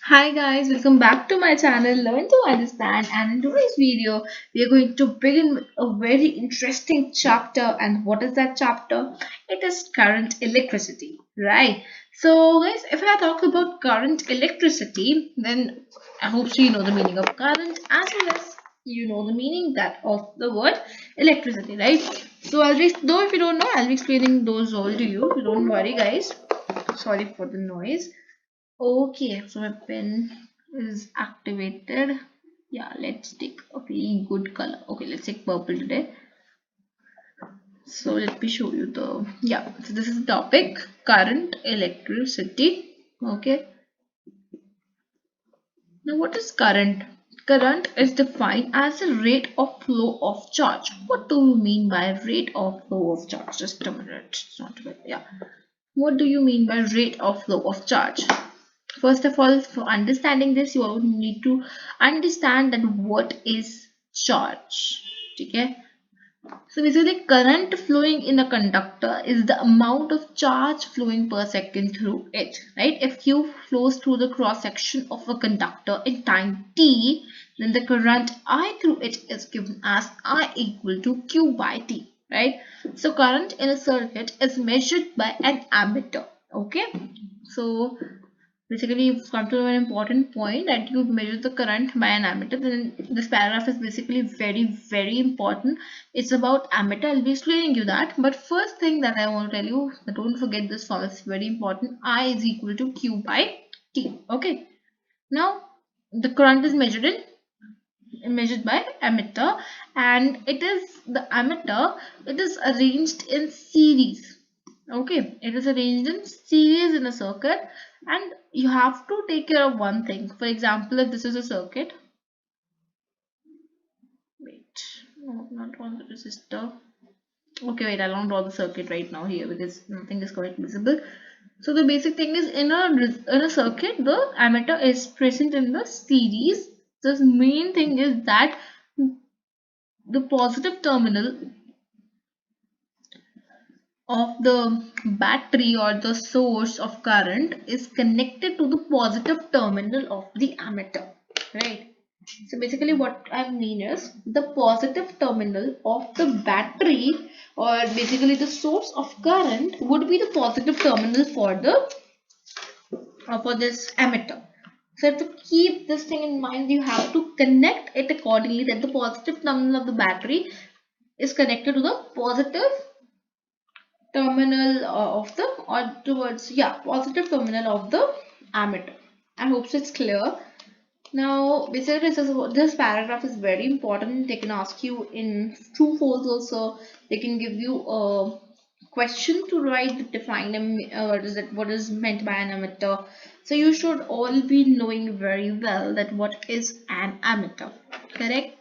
Hi guys, welcome back to my channel Learn to Understand, and in today's video we are going to begin with a very interesting chapter. And what is that chapter? It is current electricity, right? So guys, if I talk about current electricity, then I hope so you know the meaning of current as well as you know the meaning that of the word electricity, right? So though if you don't know, I'll be explaining those all to you. So don't worry guys. Sorry for the noise. Okay, so my pen is activated. Yeah, let's take a very good color. Okay, let's take purple today. So let me show you the So this is the topic current electricity. Okay. Now what is current? Current is defined as the rate of flow of charge. What do you mean by rate of flow of charge? Just a minute. It's not a minute. Yeah. What do you mean by rate of flow of charge? First of all, for understanding this, you all need to understand that what is charge. Okay. So basically, current flowing in a conductor is the amount of charge flowing per second through it. Right? If Q flows through the cross section of a conductor in time t, then the current I through it is given as I equal to Q by T. Right? So current in a circuit is measured by an ammeter. Okay. So basically you've come to an important point that you measure the current by an ammeter. Then this paragraph is basically very important. It's about ammeter. I'll be explaining you that, but first thing that I want to tell you, don't forget this formula. It's very important. I is equal to Q by T. Okay, now the current is measured by ammeter, and it is the ammeter. It is arranged in series. Okay, it is arranged in series in a circuit, and you have to take care of one thing. For example, if this is a circuit, wait, no, not on the resistor. Okay, wait, I'll not draw the circuit right now here because nothing is quite visible. So the basic thing is, in a circuit, the ammeter is present in the series. The main thing is that the positive terminal of the battery or the source of current is connected to the positive terminal of the ammeter, right? So basically what I mean is, the positive terminal of the battery, or basically the source of current, would be the positive terminal for the for this ammeter. So to keep this thing in mind, you have to connect it accordingly, that the positive terminal of the battery is connected to the positive terminal of the, or towards, yeah, positive terminal of the ammeter. I hope so it's clear. Now basically this paragraph is very important. They can ask you in true false also. They can give you a question to write, define what is meant by an ammeter. So you should all be knowing very well that what is an ammeter, correct?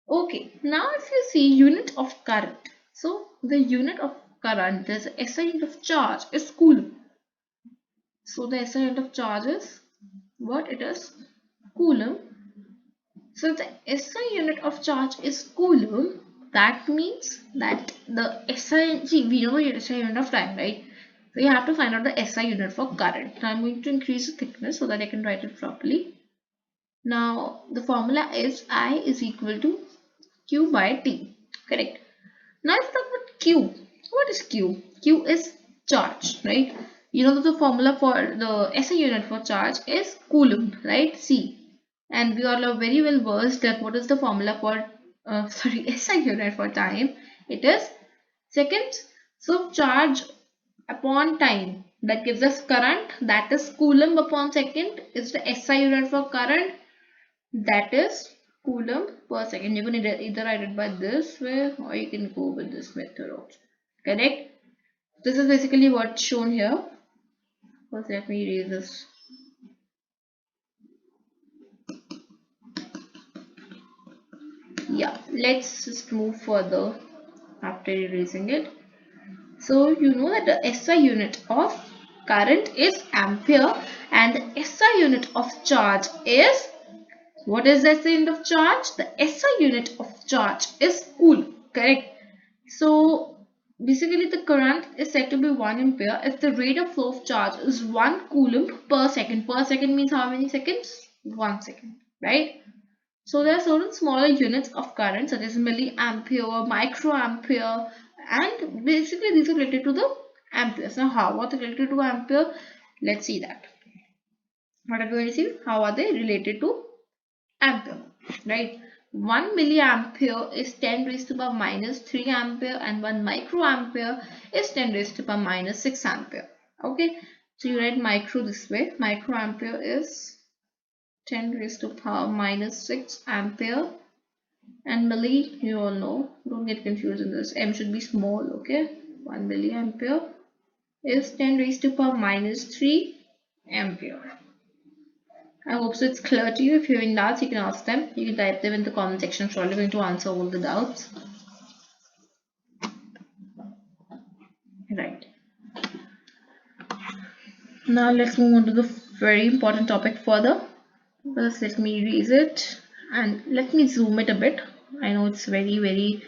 Okay, now if you see unit of current, so the unit of current is SI unit of charge is coulomb. So the SI unit of charge is what? It is coulomb. So the SI unit of charge is coulomb. That means that the SI, see, we know the SI unit of time, right? So you have to find out the SI unit for current. Now I'm going to increase the thickness so that I can write it properly. Now the formula is I is equal to Q by T. Correct. Now let's talk about Q. What is Q? Q is charge, right? You know that the formula for the SI unit for charge is coulomb, right? C. And we all are very well versed that what is the formula for SI unit for time? It is seconds. So charge upon time, that gives us current, that is coulomb upon second, is the SI unit for current, that is coulomb per second. You can either write it by this way or you can go with this method also. Correct? This is basically what's shown here. First, let me erase this. Yeah, let's just move further after erasing it. So you know that the SI unit of current is ampere, and the SI unit of charge is, what is the SI unit of charge? The SI unit of charge is coulomb. Correct? So basically the current is said to be 1 ampere if the rate of flow of charge is 1 coulomb per second. Per second means how many seconds? 1 second, right? So there are certain smaller units of current such as milliampere, microampere, and basically these are related to the amperes. Now how are they related to ampere? Let's see that. What are we going to see? How are they related to ampere? Right? 1 milliampere is 10 raised to the power minus 3 ampere and 1 microampere is 10 raised to the power minus 6 ampere. Okay, so you write micro this way. Microampere is 10 raised to the power minus 6 ampere, and milli, you all know, don't get confused in this. M should be small, okay? 1 milliampere is 10 raised to the power minus 3 ampere. I hope so it's clear to you. If you're having doubts, you can ask them. You can type them in the comment section. I'm surely going to answer all the doubts. Right. Now let's move on to the very important topic further. First, let me erase it and let me zoom it a bit. I know it's very, very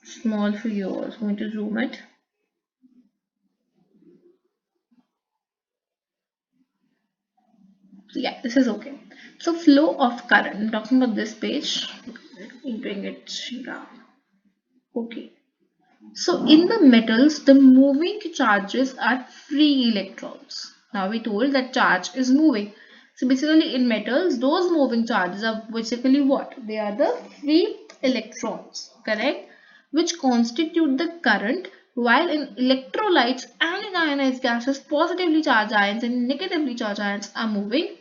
small for you. I'm going to zoom it. So yeah, this is okay. So flow of current. I'm talking about this page. Let me bring it down. Okay. So in the metals, the moving charges are free electrons. Now we told that charge is moving. So basically in metals, those moving charges are basically what? They are the free electrons, correct? Which constitute the current, while in electrolytes and in ionized gases, positively charged ions and negatively charged ions are moving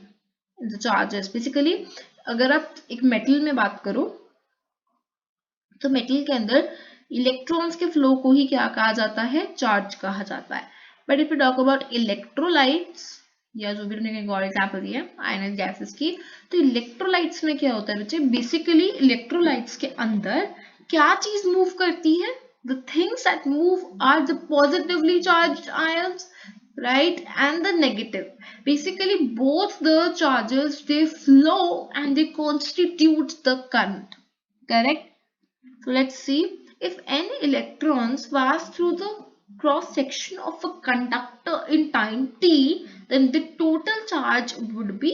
the charges. Basically अगर आप एक metal में बात करो तो metal के अंदर electrons के फ्लो को ही क्या कहा जाता है? चार्ज कहा जाता है. But if you talk about electrolytes या जो भी हमने एक और एग्जांपल दिया आयनस गैसेस की, तो इलेक्ट्रोलाइट्स में क्या होता है बच्चे? बेसिकली इलेक्ट्रोलाइट्स के अंदर क्या चीज मूव करती है? The things that move are the positively charged ions, right, and the negative. Basically both the charges, they flow and they constitute the current, correct? So let's see, if any electrons pass through the cross section of a conductor in time t, then the total charge would be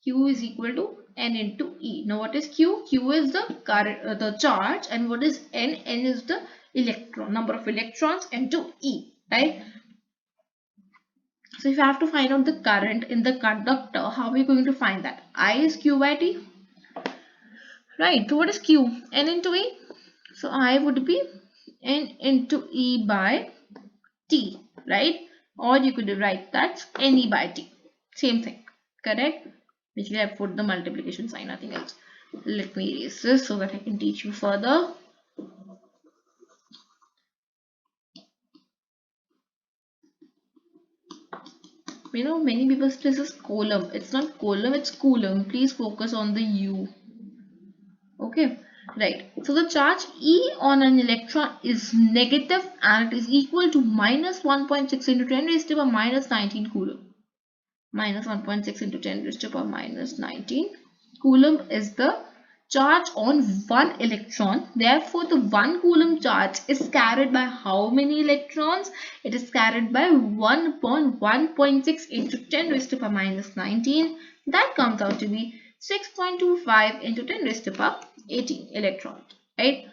Q is equal to N into E. Now what is Q? Q is the current, the charge, and what is N? N is the electron, number of electrons, into E, right? So if you have to find out the current in the conductor, how are we going to find that? I is Q by T, right? So what is Q? N into E. So I would be N into E by T, right? Or you could write that NE by T. Same thing, correct? Basically, I put the multiplication sign, nothing else. Let me erase this so that I can teach you further. You know, many people say this is coulomb. It's not coulomb, it's coulomb. Please focus on the U. Okay, right. So the charge E on an electron is negative and it is equal to minus 1.6 into 10 raised to the power minus 19 coulomb. Minus 1.6 into 10 raised to the power minus 19 coulomb is the charge on one electron. Therefore, the 1 coulomb charge is carried by how many electrons? It is carried by 1 upon 1.6 into 10 raised to the power minus 19. That comes out to be 6.25 into 10 raised to the power 18 electrons, right?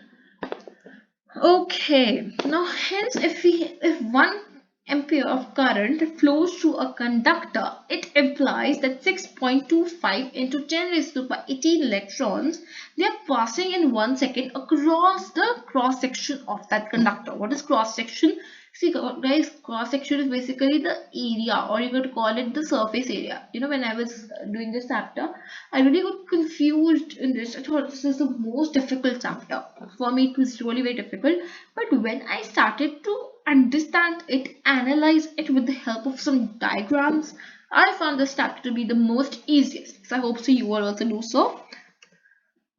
Okay, now hence if 1 ampere of current flows through a conductor, it implies that 6.25 into 10 raised to the power 18 electrons, they are passing in 1 second across the cross section of that conductor. What is cross section? See guys, cross section is basically the area, or you could call it the surface area. You know, when I was doing this chapter, I really got confused in this. I thought this is the most difficult chapter. For me, it was really very difficult. But when I started to understand it, analyze it with the help of some diagrams, I found this chapter to be the most easiest. So I hope so you will also do so.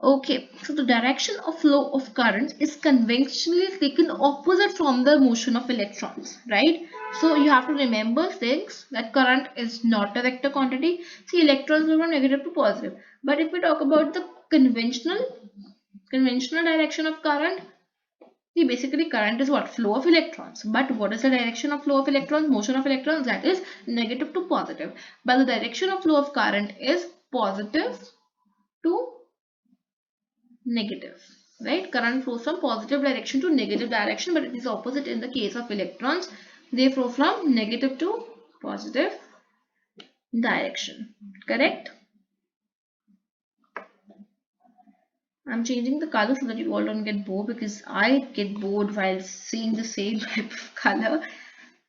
Okay, so the direction of flow of current is conventionally taken opposite from the motion of electrons, right? So you have to remember things that current is not a vector quantity. See, electrons move from negative to positive. But if we talk about the conventional direction of current, See, basically current is what? Flow of electrons. But what is the direction of flow of electrons? Motion of electrons, that is negative to positive. But the direction of flow of current is positive to negative. Right? Current flows from positive direction to negative direction, but it is opposite in the case of electrons. They flow from negative to positive direction. Correct? I'm changing the color so that you all don't get bored, because I get bored while seeing the same type of color.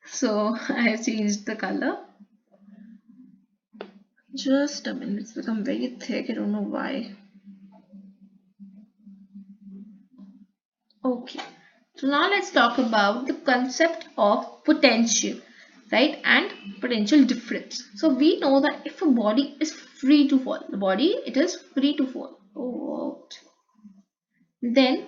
So I have changed the color. Just a minute, it's become very thick. I don't know why. Okay. So now let's talk about the concept of potential, right? And potential difference. So we know that if a body is free to fall, the body, it is free to fall. Oh, then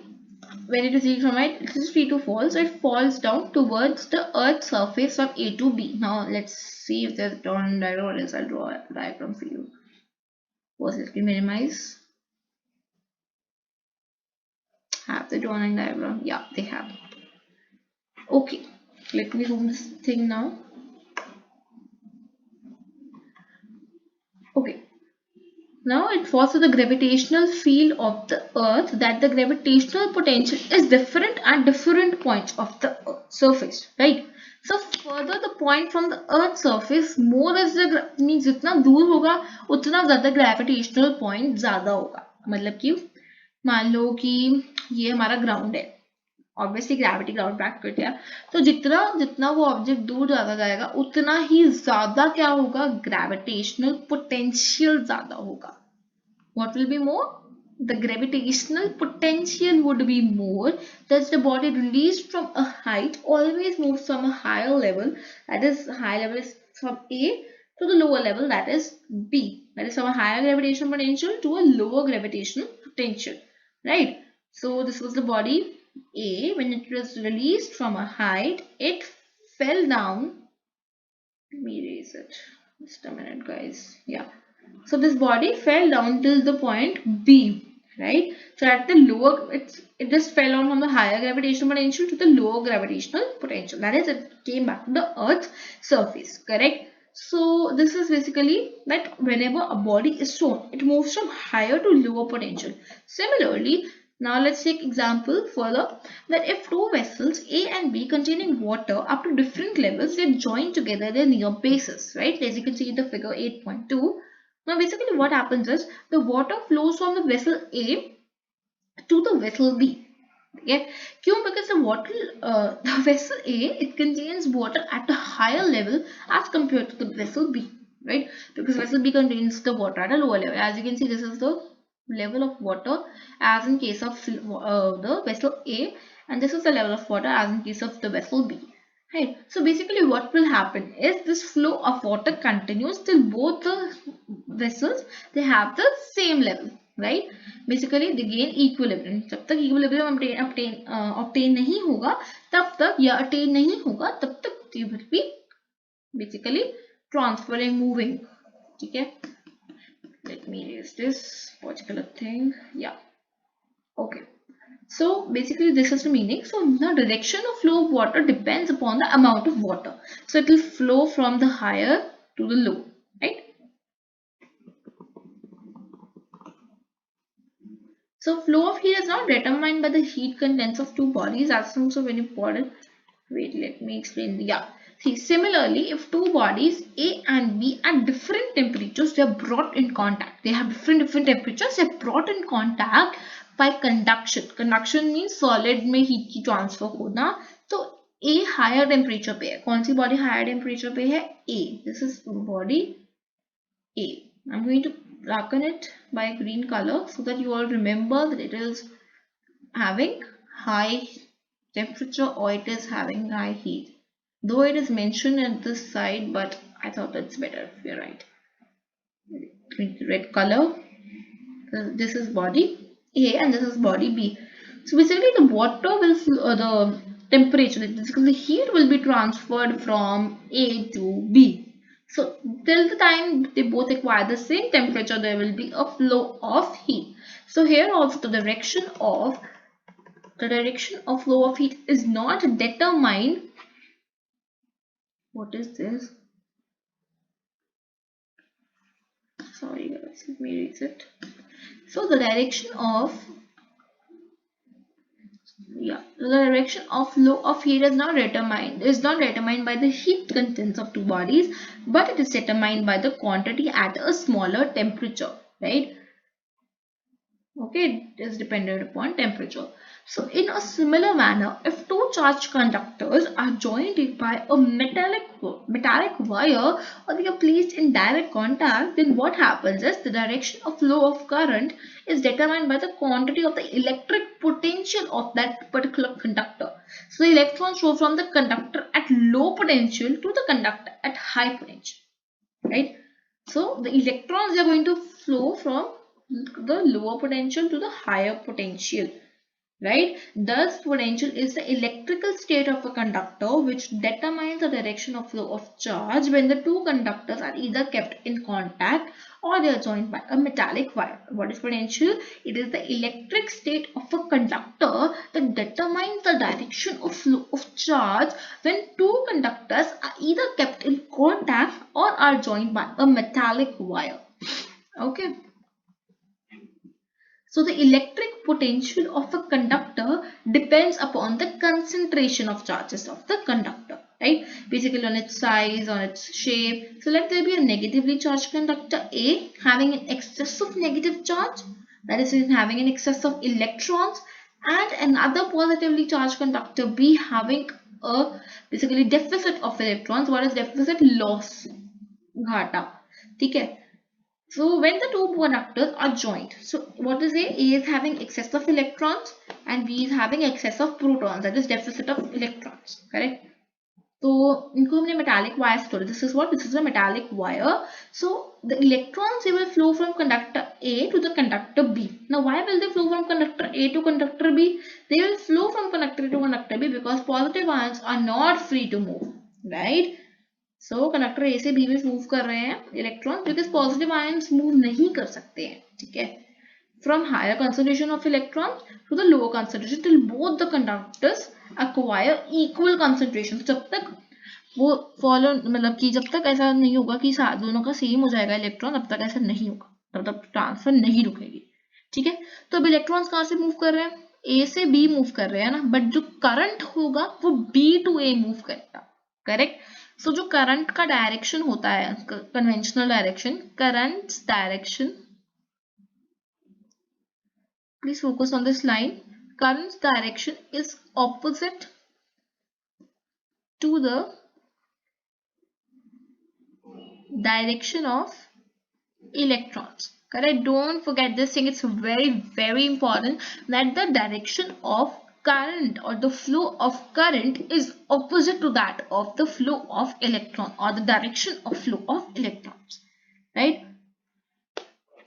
when it is free from it is free to fall, so it falls down towards the earth's surface from A to B. Now let's see if there's a drawn diagram, or else I'll draw a diagram for you. First, let me minimize. Have the drawing diagram? Yeah, they have. Okay, let me zoom this thing now. Okay, now it falls to the gravitational field of the earth, that the gravitational potential is different at different points of the surface, right? So further the point from the earth surface, more is the means जितना दूर होगा उतना ज़्यादा gravitational point ज़्यादा होगा. मतलब कि मान लो कि ये हमारा ग्राउंड है, ऑब्वियसली ग्रेविटी ग्राउंड बैक कर दिया, तो जितना जितना वो ऑब्जेक्ट दूर जाता जाएगा उतना ही ज्यादा क्या होगा, ग्रेविटेशनल पोटेंशियल ज्यादा होगा. What will be more? The gravitational potential would be more. Thus, the body released from a height always moves from a higher level. That is, high level is from A to the lower level, that is B. That is from a higher gravitational potential to a lower gravitational potential. Right? So, this was the body A. When it was released from a height, it fell down. Let me erase it. Just a minute, guys. Yeah. So this body fell down till the point B, right? So at the lower, it just fell down from the higher gravitational potential to the lower gravitational potential. That is, it came back to the Earth's surface, correct? So this is basically that whenever a body is shown, it moves from higher to lower potential. Similarly, now let's take example further, that if two vessels A and B containing water up to different levels, they join together their near bases, right? As you can see in the figure 8.2. Now basically what happens is the water flows from the vessel A to the vessel B. Yeah, because the vessel A, it contains water at a higher level as compared to the vessel B, right? Because vessel B contains the water at a lower level. As you can see, this is the level of water as in case of the vessel A, and this is the level of water as in case of the vessel B. Right. So basically what will happen is this flow of water continues till both the vessels, they have the same level, right? Basically they gain equilibrium. जब तक equilibrium obtain नहीं होगा, तब तक या attain नहीं होगा, तब तक they will be basically transferring, moving. ठीक है? Let me erase this particular thing. Yeah. Okay. So basically this is the meaning. So the direction of flow of water depends upon the amount of water. So it will flow from the higher to the low, right? So flow of heat is not determined by the heat contents of two bodies. That's also very important. Wait, let me explain. Yeah. See, similarly, if two bodies A and B at different temperatures, they are brought in contact. They have different temperatures. They are brought in contact by conduction. Conduction means solid में heat की transfer होना. तो A higher temperature पे है. कौन सी body higher temperature पे है? A. This is body A. I'm going to darken it by green color so that you all remember that it is having high temperature or it is having high heat. Though it is mentioned at this side, but I thought it's better if you're right. Red color. This is body A and this is body B. So basically the water will, the temperature, the heat will be transferred from A to B. So till the time they both acquire the same temperature, there will be a flow of heat. So here also the direction of The direction of flow of heat is not determined. What is this? Sorry guys, let me erase it. So the direction of the direction of flow of heat is not determined by the heat contents of two bodies, but it is determined by the quantity at a smaller temperature, right? Okay, it is dependent upon temperature. So in a similar manner, if two charged conductors are joined by a metallic wire, or they are placed in direct contact, then what happens is the direction of flow of current is determined by the quantity of the electric potential of that particular conductor. So the electrons flow from the conductor at low potential to the conductor at high potential, right? So the electrons are going to flow from the lower potential to the higher potential, right? Thus potential is the electrical state of a conductor which determines the direction of flow of charge when the two conductors are either kept in contact or they are joined by a metallic wire. What is potential? It is the electric state of a conductor that determines the direction of flow of charge when two conductors are either kept in contact or are joined by a metallic wire. Okay. So the electric potential of a conductor depends upon the concentration of charges of the conductor, right? Basically on its size, on its shape. So let there be a negatively charged conductor A having an excess of negative charge, that is having an excess of electrons, and another positively charged conductor B having a basically deficit of electrons. What is deficit? Loss, घाटा, ठीक है? So when the two conductors are joined, so what is A? A is having excess of electrons and B is having excess of protons, that is deficit of electrons, correct? So इनको हमने metallic wires तोड़े. This is what? This is a metallic wire. So the electrons, they will flow from conductor A to the conductor B. Now why will they flow from conductor A to conductor B? They will flow from conductor A to conductor B because positive ions are not free to move, right? So conductor A से B में move कर रहे हैं electron because positive ions move नहीं कर सकते हैं, ठीक है, from higher concentration of electron to the lower concentration till both the conductors acquire equal concentration. जब तक वो फॉलो मतलब कि जब तक ऐसा नहीं होगा कि दोनों का सेम हो जाएगा इलेक्ट्रॉन, तब तक ऐसा नहीं होगा, तब तक ट्रांसफर नहीं रुकेगी, ठीक है. तो अब इलेक्ट्रॉन्स कहाँ से मूव कर रहे हैं? ए से बी मूव कर रहे हैं ना, बट जो करंट होगा वो बी टू ए मूव करेगा, करेक्ट. सो जो करंट का डायरेक्शन होता है, conventional direction, current direction, please focus on this line, current direction is opposite to the direction of electrons, correct? Don't forget this thing, it's very important that the direction of current or the flow of current is opposite to that of the flow of electron or the direction of flow of electrons, right?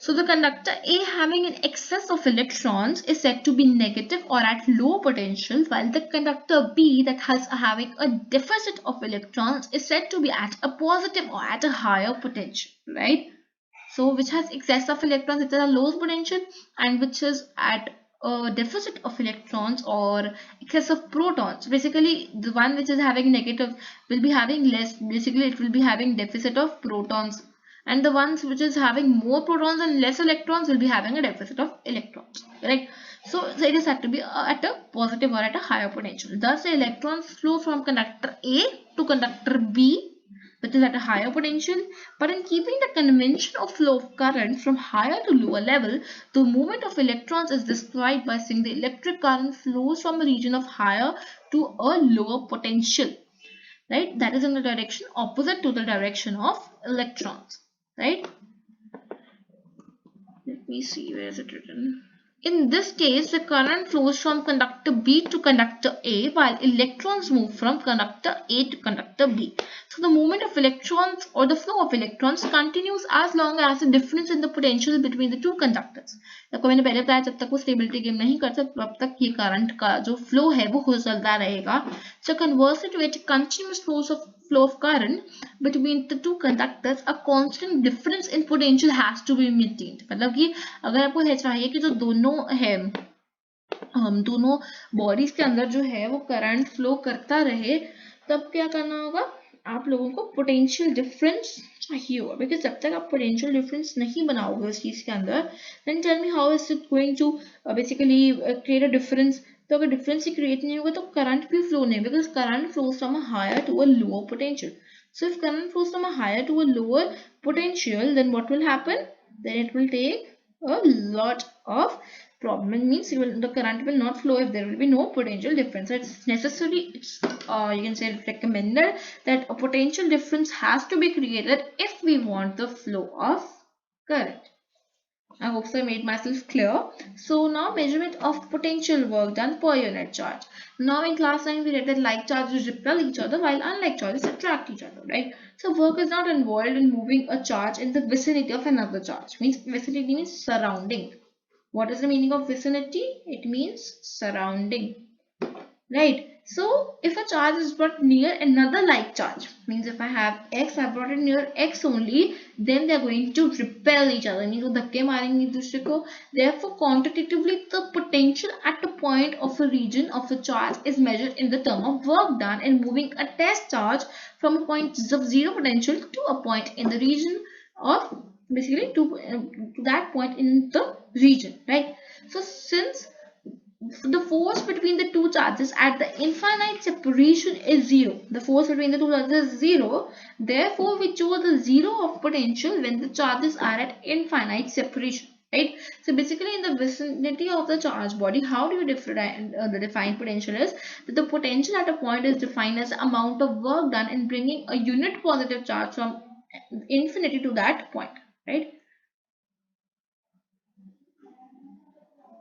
So the conductor A having an excess of electrons is said to be negative or at low potential, while the conductor B that has having a deficit of electrons is said to be at a positive or at a higher potential, right? So which has excess of electrons, it is a low potential, and which is at a deficit of electrons or excess of protons. Basically the one which is having negative will be having less, basically it will be having deficit of protons, and the ones which is having more protons and less electrons will be having a deficit of electrons, correct? So it is said to be at a positive or at a higher potential. Thus the electrons flow from conductor A to conductor B, which is at a higher potential, but in keeping the convention of flow of current from higher to lower level, the movement of electrons is described by saying the electric current flows from a region of higher to a lower potential, right? That is in the direction opposite to the direction of electrons, right? Let me see, where is it written? In this case, the current flows from conductor B to conductor A, while electrons move from conductor A to conductor B. So the movement of electrons or the flow of electrons continues as long as the difference in the potential between the two conductors. तो मैंने पहले बताया जब तक वो stability game नहीं करता तब तक ये करंट का जो फ्लो है वो चलता रहेगा. So conversely to it, continuous flow of current between the two conductors, a constant difference in potential has to be maintained. मतलब कि अगर आपको चाहिए कि जो दोनों है दोनों बॉडीज के अंदर जो है वो करंट फ्लो करता रहे, तब क्या करना होगा, आप लोगों को पोटेंशियल डिफरेंस चाहिए होगा, बिकॉज जब तक आप पोटेंशियल डिफरेंस नहीं बनाओगे उस चीज के अंदर, then tell me how is it going to basically create a difference. तो अगर डिफरेंस ही क्रिएट नहीं होगा तो करंट भी फ्लो नहीं, because current flows from a higher to a lower potential. So if current flows from a higher to a lower potential, then what will happen? Then it will take a lot of problem. It means the current will not flow if there will be no potential difference. So it's necessary, it's you can say recommended that a potential difference has to be created if we want the flow of current. I hope so I made myself clear. So now measurement of potential work done per unit charge. Now in class 9 we read that like charges repel each other while unlike charges attract each other, right? So work is not involved in moving a charge in the vicinity of another charge. Means vicinity means surrounding. What is the meaning of vicinity? It means surrounding. Right. So if a charge is brought near another like charge, means if I have x, I brought it near x only, then they are going to repel each other. Means वो धक्के मारेंगे एक दूसरे को. Therefore, quantitatively, the potential at a point of a region of a charge is measured in the term of work done in moving a test charge from a point of zero potential to a point in the region of basically to that point in the region, right? So since the force between the two charges at the infinite separation is zero. The force between the two charges is zero. Therefore, we chose the zero of potential when the charges are at infinite separation. Right. So basically, in the vicinity of the charge body, how do you define the defined potential is that the potential at a point is defined as the amount of work done in bringing a unit positive charge from infinity to that point. Right.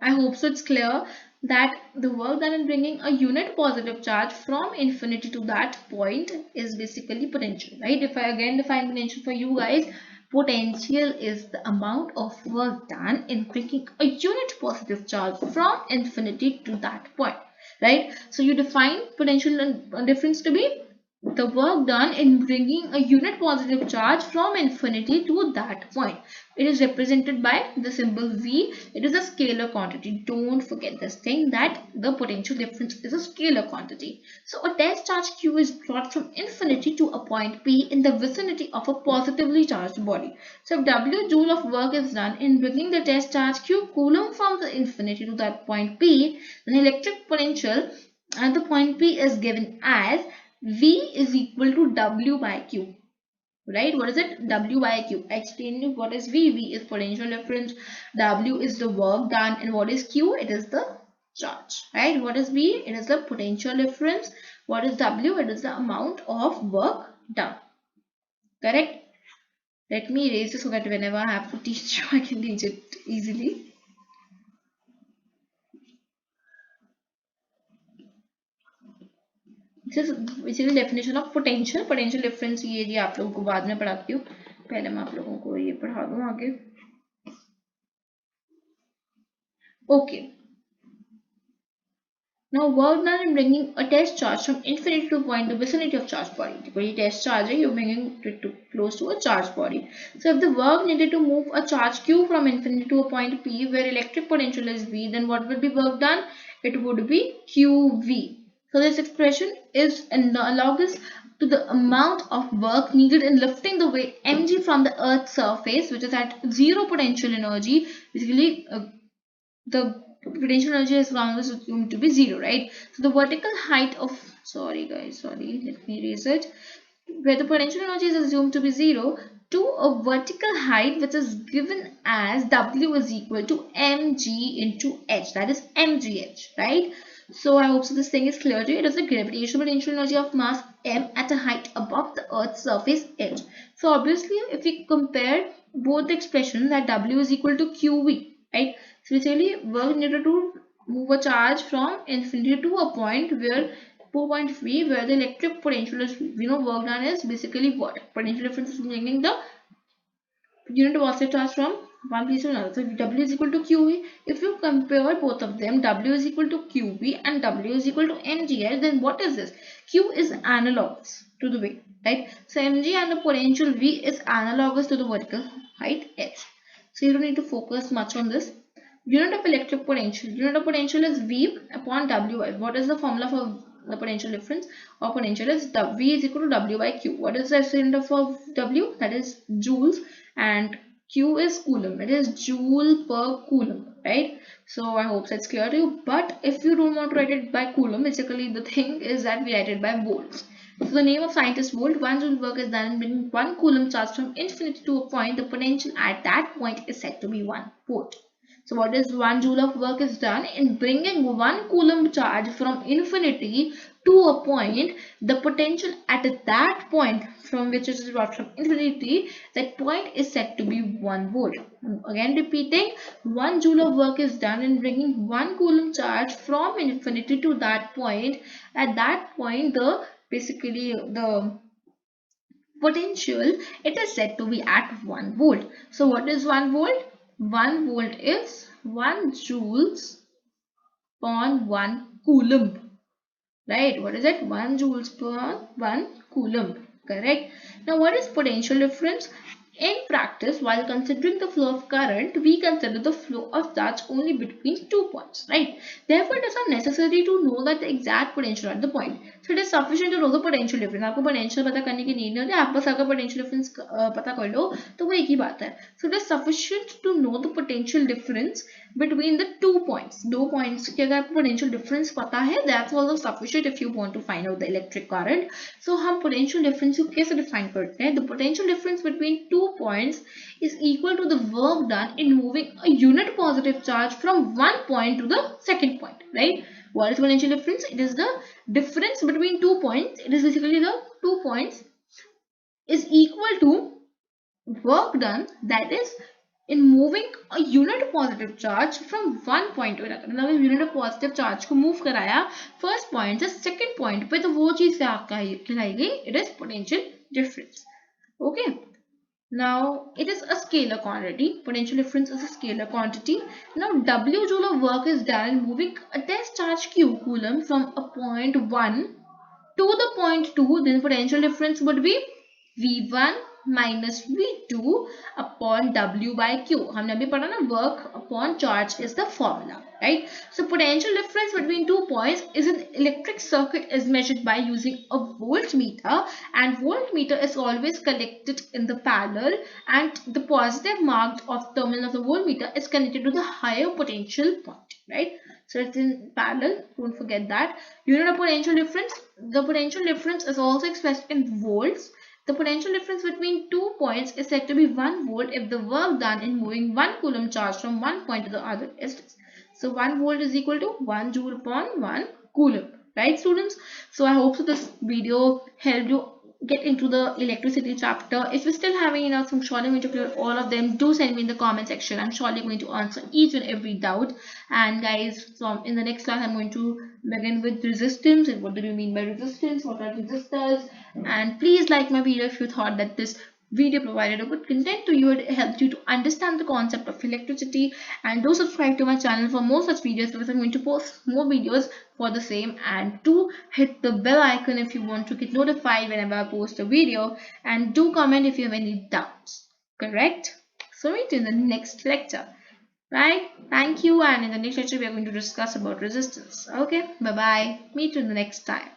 I hope so it's clear that the work done in bringing a unit positive charge from infinity to that point is basically potential, right? If I again define potential for you guys, potential is the amount of work done in bringing a unit positive charge from infinity to that point, right? So you define potential and difference to be the work done in bringing a unit positive charge from infinity to that point. It is represented by the symbol V. It is a scalar quantity. Don't forget this thing that the potential difference is a scalar quantity. So a test charge Q is brought from infinity to a point P in the vicinity of a positively charged body. So if W joule of work is done in bringing the test charge Q coulomb from the infinity to that point P, then electric potential at the point P is given as V is equal to W by Q. Right? What is it? W by Q. I explained you what is V. V is potential difference. W is the work done. And what is Q? It is the charge. Right? What is V? It is the potential difference. What is W? It is the amount of work done. Correct? Let me erase this so that whenever I have to teach you, I can teach it easily. This is basically definition of potential. Potential difference ये आप लोगों को बाद में पढ़ाती हूँ. पहले मैं आप लोगों को ये पढ़ा दूँ आगे. Okay. Now work done in bringing a test charge from infinity to a point in the vicinity of charge body. देखो ये test charge है, you're bringing it to close to a charge body. So if the work needed to move a charge Q from infinity to a point P where electric potential is V, then what will be work done? It would be QV. So this expression is analogous to the amount of work needed in lifting the weight mg from the Earth's surface, which is at zero potential energy. Basically, the potential energy is assumed to be zero, right? So the vertical height of, sorry guys, sorry, let me erase it. Where the potential energy is assumed to be zero, to a vertical height which is given as W is equal to mg into h, that is mgh, right? So I hope so this thing is clear to you. It is the gravitational potential energy of mass m at a height above the Earth's surface h. So obviously, if we compare both the expressions, that W is equal to QV, right? So basically, work needed to move a charge from infinity to a point where point V, where the electric potential is, work done is basically what? Potential difference is bringing the unit positive charge from one place to another. So W is equal to QV. If you compare both of them, W is equal to QV and W is equal to mgh, then what is this? Q is analogous to the V, right? So mg and the potential V is analogous to the vertical height h. So you don't need to focus much on this. Unit of electric potential. Unit of potential is V upon W. What is the formula for the potential difference or potential is V is equal to W by Q. What is the unit of W? That is joules, and Q is coulomb. It is joule per coulomb, right? So I hope that's clear to you. But if you don't want to write it by coulomb, basically the thing is that we write it by volts. So the name of scientist Volt, 1 joule work is done in bringing 1 coulomb charge from infinity to a point. The potential at that point is said to be 1 volt. So what is 1 joule of work is done in bringing 1 coulomb charge from infinity to a point. The potential at that point from which it is brought from infinity, that point is said to be 1 volt. Again repeating, 1 joule of work is done in bringing 1 coulomb charge from infinity to that point. At that point, the potential, it is said to be at 1 volt. So what is 1 volt? 1 volt is 1 joules upon 1 coulomb. Right? What is it? 1 joules per 1 coulomb. Correct. Now what is potential difference? In practice, while considering the flow of current, we consider the flow of charge only between 2 points, right? Therefore, it is not necessary to know that the exact potential at the point. So, it is sufficient to know the potential difference. आपको potential पता करने की need नहीं होती, आप बस अगर potential difference पता कर लो तो वो एक ही बात है. So, it is sufficient to know the potential difference between the 2 points. 2 points की अगर आपको potential difference पता है, that's also sufficient if you want to find out the electric current. So, हम potential difference को कैसे define करते हैं? The potential difference between 2 points is equal to the work done in moving a unit positive charge from one point to the second point, right? What is potential difference? It is the difference between 2 points. It is basically the 2 points is equal to work done, that is in moving a unit positive charge from one point to another. मतलब unit of positive charge को move कराया first point से second point पे, तो वो चीज क्या कहलाई गई? It is potential difference. Okay. Now, it is a scalar quantity. Potential difference is a scalar quantity. Now, W joule of work is done in moving a test charge Q coulomb from a point 1 to the point 2. Then potential difference would be V1 minus V2 upon W by Q. हमने अभी पढ़ा ना, work upon charge is the formula, right? So potential difference between 2 points is an electric circuit is measured by using a voltmeter, and voltmeter is always connected in the parallel, and the positive marked of terminal of the voltmeter is connected to the higher potential point, right? So it's in parallel, don't forget that. Unit of potential difference, the potential difference is also expressed in volts. The potential difference between 2 points is said to be 1 volt if the work done in moving 1 coulomb charge from one point to the other is this. So 1 volt is equal to 1 joule upon 1 coulomb. Right, students? So I hope so this video helped you get into the electricity chapter. If you still have any doubts, I'm surely going to clear all of them. Do send me in the comment section. I'm surely going to answer each and every doubt. And guys, from in the next class, I'm going to begin with resistance. And what do you mean by resistance? What are resistors? And please like my video if you thought that this video provided a good content to you. It helped you to understand the concept of electricity, and do subscribe to my channel for more such videos, because I'm going to post more videos for the same. And do hit the bell icon if you want to get notified whenever I post a video, and do comment if you have any doubts. Correct? So meet you in the next lecture. Right? Thank you, and in the next lecture we are going to discuss about resistance. Okay, bye bye. Meet you in the next time.